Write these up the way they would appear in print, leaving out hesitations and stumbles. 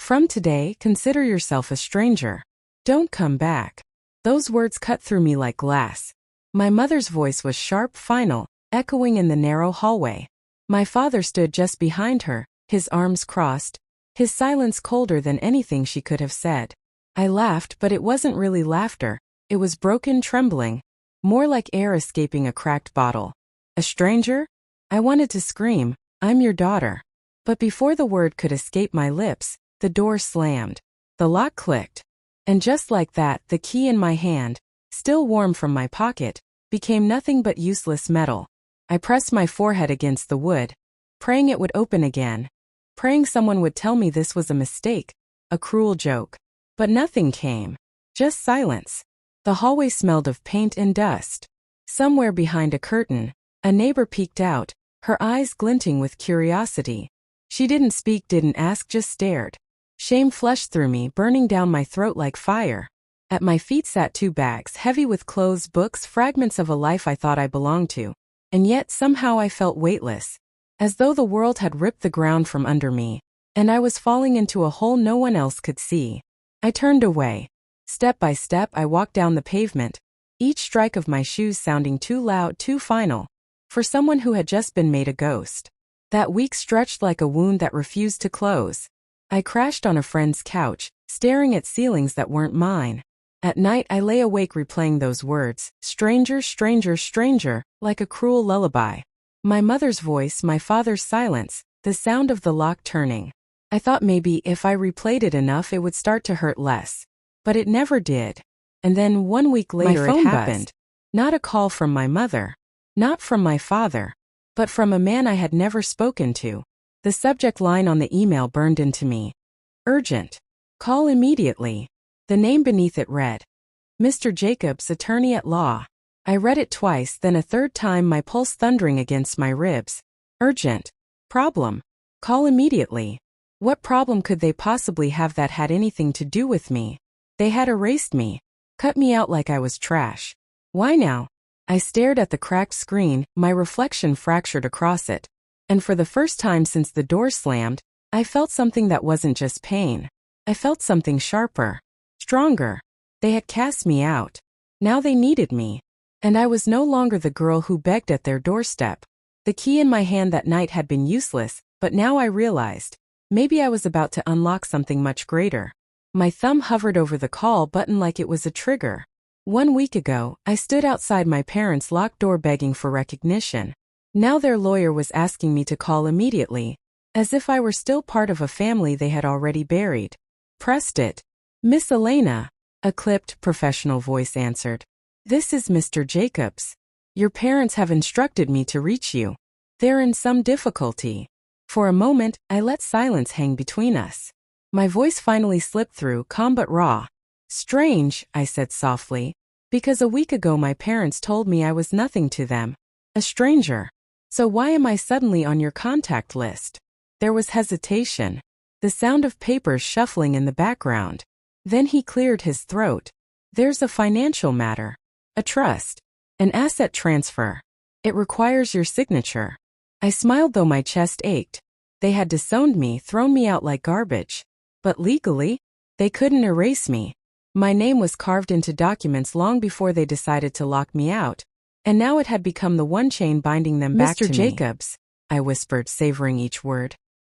From today, consider yourself a stranger. Don't come back. Those words cut through me like glass. My mother's voice was sharp, final, echoing in the narrow hallway. My father stood just behind her, his arms crossed, his silence colder than anything she could have said. I laughed, but it wasn't really laughter. It was broken trembling, more like air escaping a cracked bottle. A stranger? I wanted to scream, "I'm your daughter." But before the word could escape my lips, the door slammed. The lock clicked. And just like that, the key in my hand, still warm from my pocket, became nothing but useless metal. I pressed my forehead against the wood, praying it would open again, praying someone would tell me this was a mistake, a cruel joke. But nothing came. Just silence. The hallway smelled of paint and dust. Somewhere behind a curtain, a neighbor peeked out, her eyes glinting with curiosity. She didn't speak, didn't ask, just stared. Shame flushed through me, burning down my throat like fire. At my feet sat 2 bags, heavy with clothes, books, fragments of a life I thought I belonged to. And yet somehow I felt weightless, as though the world had ripped the ground from under me, and I was falling into a hole no one else could see. I turned away. Step by step I walked down the pavement, each strike of my shoes sounding too loud, too final, for someone who had just been made a ghost. That week stretched like a wound that refused to close. I crashed on a friend's couch, staring at ceilings that weren't mine. At night I lay awake replaying those words, stranger, stranger, stranger, like a cruel lullaby. My mother's voice, my father's silence, the sound of the lock turning. I thought maybe if I replayed it enough it would start to hurt less. But it never did. And then 1 week later it happened. Not a call from my mother. Not from my father. But from a man I had never spoken to. The subject line on the email burned into me. Urgent. Call immediately. The name beneath it read, Mr. Jacobs, attorney at law. I read it twice, then a third time, my pulse thundering against my ribs. Urgent. Problem. Call immediately. What problem could they possibly have that had anything to do with me? They had erased me. Cut me out like I was trash. Why now? I stared at the cracked screen, my reflection fractured across it. And for the first time since the door slammed, I felt something that wasn't just pain. I felt something sharper. Stronger. They had cast me out. Now they needed me. And I was no longer the girl who begged at their doorstep. The key in my hand that night had been useless, but now I realized, maybe I was about to unlock something much greater. My thumb hovered over the call button like it was a trigger. 1 week ago, I stood outside my parents' locked door begging for recognition. Now their lawyer was asking me to call immediately, as if I were still part of a family they had already buried. Pressed it. Miss Elena, a clipped, professional voice answered. This is Mr. Jacobs. Your parents have instructed me to reach you. They're in some difficulty. For a moment, I let silence hang between us. My voice finally slipped through, calm but raw. Strange, I said softly, because a week ago my parents told me I was nothing to them. A stranger. So why am I suddenly on your contact list? There was hesitation. The sound of papers shuffling in the background. Then he cleared his throat. There's a financial matter. A trust. An asset transfer. It requires your signature. I smiled though my chest ached. They had disowned me, thrown me out like garbage. But legally, they couldn't erase me. My name was carved into documents long before they decided to lock me out. And now it had become the one chain binding them back to me. Mr. Jacobs, I whispered, savoring each word.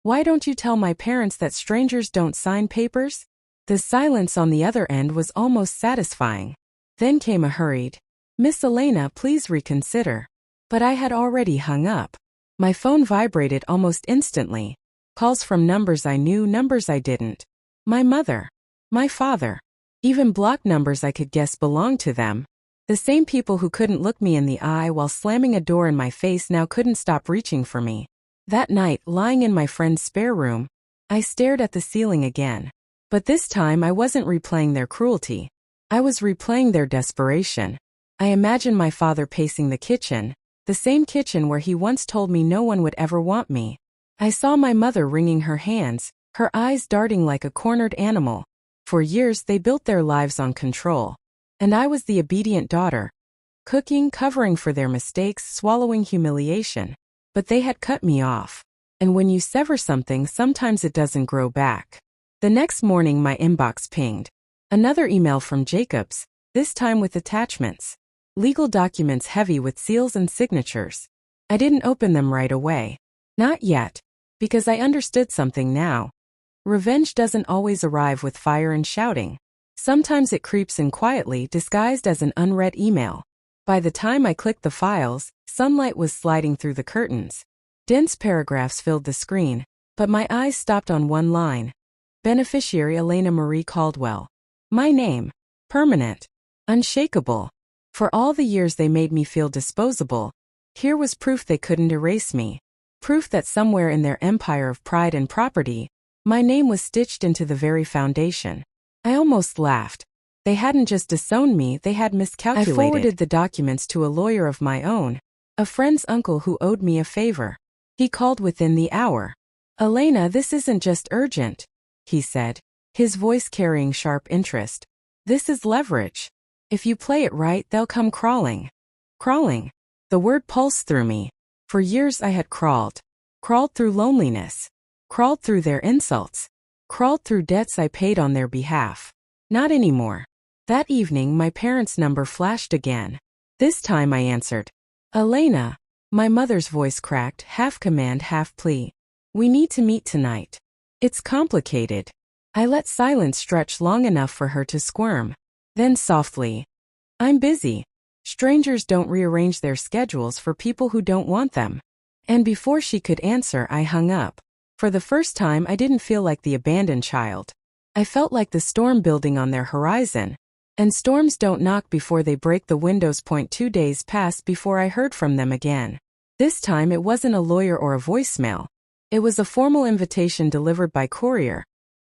Why don't you tell my parents that strangers don't sign papers? The silence on the other end was almost satisfying. Then came a hurried, Miss Elena, please reconsider. But I had already hung up. My phone vibrated almost instantly. Calls from numbers I knew, numbers I didn't. My mother. My father. Even blocked numbers I could guess belonged to them. The same people who couldn't look me in the eye while slamming a door in my face now couldn't stop reaching for me. That night, lying in my friend's spare room, I stared at the ceiling again. But this time I wasn't replaying their cruelty. I was replaying their desperation. I imagined my father pacing the kitchen, the same kitchen where he once told me no one would ever want me. I saw my mother wringing her hands, her eyes darting like a cornered animal. For years they built their lives on control. And I was the obedient daughter. Cooking, covering for their mistakes, swallowing humiliation. But they had cut me off. And when you sever something, sometimes it doesn't grow back. The next morning my inbox pinged. Another email from Jacobs, this time with attachments. Legal documents heavy with seals and signatures. I didn't open them right away. Not yet. Because I understood something now. Revenge doesn't always arrive with fire and shouting. Sometimes it creeps in quietly, disguised as an unread email. By the time I clicked the files, sunlight was sliding through the curtains. Dense paragraphs filled the screen, but my eyes stopped on one line. Beneficiary Elena Marie Caldwell. My name. Permanent. Unshakable. For all the years they made me feel disposable, here was proof they couldn't erase me. Proof that somewhere in their empire of pride and property, my name was stitched into the very foundation. I almost laughed. They hadn't just disowned me, they had miscalculated. I forwarded the documents to a lawyer of my own, a friend's uncle who owed me a favor. He called within the hour. Elena, this isn't just urgent, he said, his voice carrying sharp interest. This is leverage. If you play it right, they'll come crawling. Crawling. The word pulsed through me. For years I had crawled. Crawled through loneliness. Crawled through their insults. Crawled through debts I paid on their behalf. Not anymore. That evening my parents' number flashed again. This time I answered. Elena. My mother's voice cracked, half command, half plea. We need to meet tonight. It's complicated. I let silence stretch long enough for her to squirm. Then softly. I'm busy. Strangers don't rearrange their schedules for people who don't want them. And before she could answer, I hung up. For the first time, I didn't feel like the abandoned child. I felt like the storm building on their horizon. And storms don't knock before they break the windows. 2 days passed before I heard from them again. This time it wasn't a lawyer or a voicemail. It was a formal invitation delivered by courier.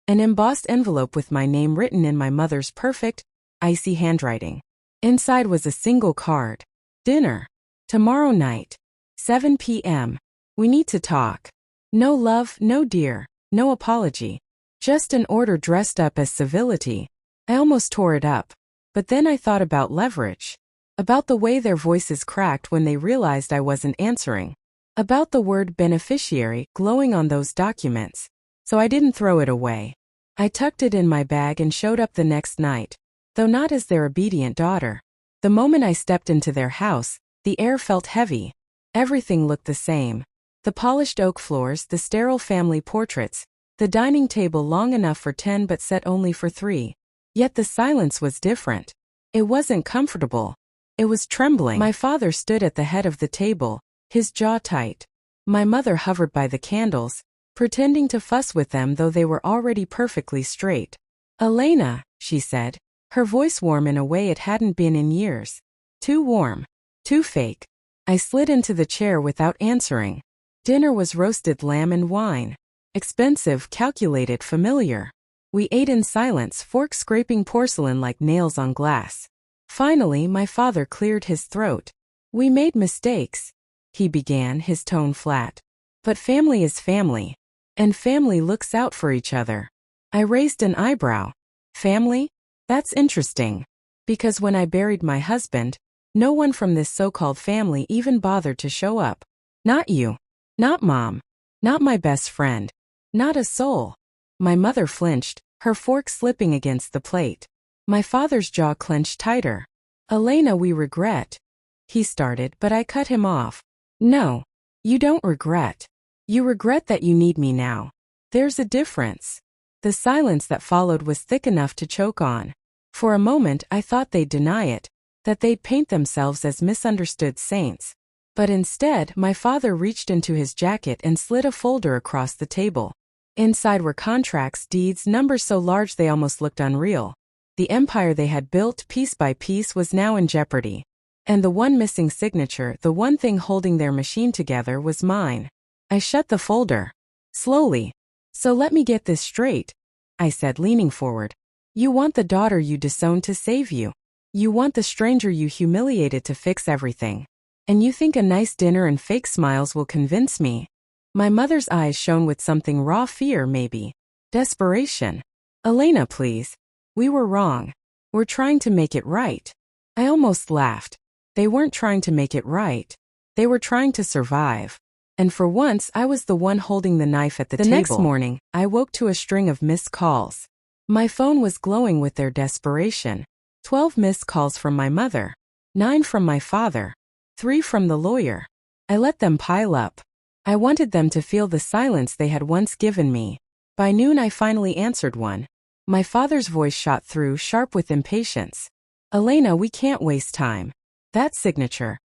An embossed envelope with my name written in my mother's perfect, icy handwriting. Inside was a single card. Dinner. Tomorrow night. 7 p.m. We need to talk. No love, no dear, no apology. Just an order dressed up as civility. I almost tore it up. But then I thought about leverage. About the way their voices cracked when they realized I wasn't answering. About the word beneficiary glowing on those documents. So I didn't throw it away. I tucked it in my bag and showed up the next night. Though not as their obedient daughter. The moment I stepped into their house, the air felt heavy. Everything looked the same. The polished oak floors, the sterile family portraits, the dining table long enough for 10 but set only for 3. Yet the silence was different. It wasn't comfortable. It was trembling. My father stood at the head of the table, his jaw tight. My mother hovered by the candles, pretending to fuss with them though they were already perfectly straight. Elena, she said. Her voice warm in a way it hadn't been in years. Too warm. Too fake. I slid into the chair without answering. Dinner was roasted lamb and wine. Expensive, calculated, familiar. We ate in silence, forks scraping porcelain like nails on glass. Finally, my father cleared his throat. We made mistakes, he began, his tone flat. But family is family. And family looks out for each other. I raised an eyebrow. Family? That's interesting. Because when I buried my husband, no one from this so-called family even bothered to show up. Not you. Not Mom. Not my best friend. Not a soul. My mother flinched, her fork slipping against the plate. My father's jaw clenched tighter. Elena, we regret. He started, but I cut him off. No. You don't regret. You regret that you need me now. There's a difference. The silence that followed was thick enough to choke on. For a moment I thought they'd deny it, that they'd paint themselves as misunderstood saints. But instead, my father reached into his jacket and slid a folder across the table. Inside were contracts, deeds, numbers so large they almost looked unreal. The empire they had built piece by piece was now in jeopardy. And the one missing signature, the one thing holding their machine together, was mine. I shut the folder. Slowly. So let me get this straight, I said, leaning forward. You want the daughter you disowned to save you. You want the stranger you humiliated to fix everything. And you think a nice dinner and fake smiles will convince me? My mother's eyes shone with something raw fear, maybe. Desperation. Elena, please. We were wrong. We're trying to make it right. I almost laughed. They weren't trying to make it right. They were trying to survive. And for once I was the one holding the knife at the table. The next morning, I woke to a string of missed calls. My phone was glowing with their desperation. 12 missed calls from my mother. 9 from my father. 3 from the lawyer. I let them pile up. I wanted them to feel the silence they had once given me. By noon I finally answered one. My father's voice shot through, sharp with impatience. "Elena, we can't waste time. That signature.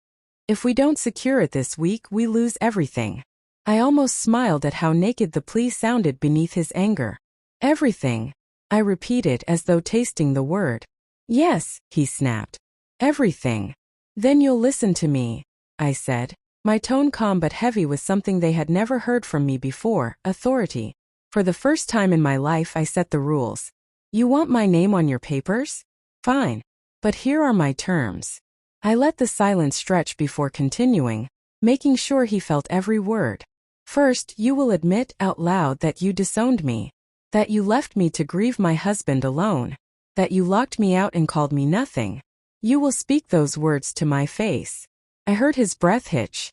If we don't secure it this week, we lose everything." I almost smiled at how naked the plea sounded beneath his anger. "Everything," I repeated as though tasting the word. "Yes," he snapped. "Everything." "Then you'll listen to me," I said, my tone calm but heavy with something they had never heard from me before, authority. For the first time in my life I set the rules. "You want my name on your papers? Fine. But here are my terms." I let the silence stretch before continuing, making sure he felt every word. "First, you will admit out loud that you disowned me. That you left me to grieve my husband alone. That you locked me out and called me nothing. You will speak those words to my face." I heard his breath hitch.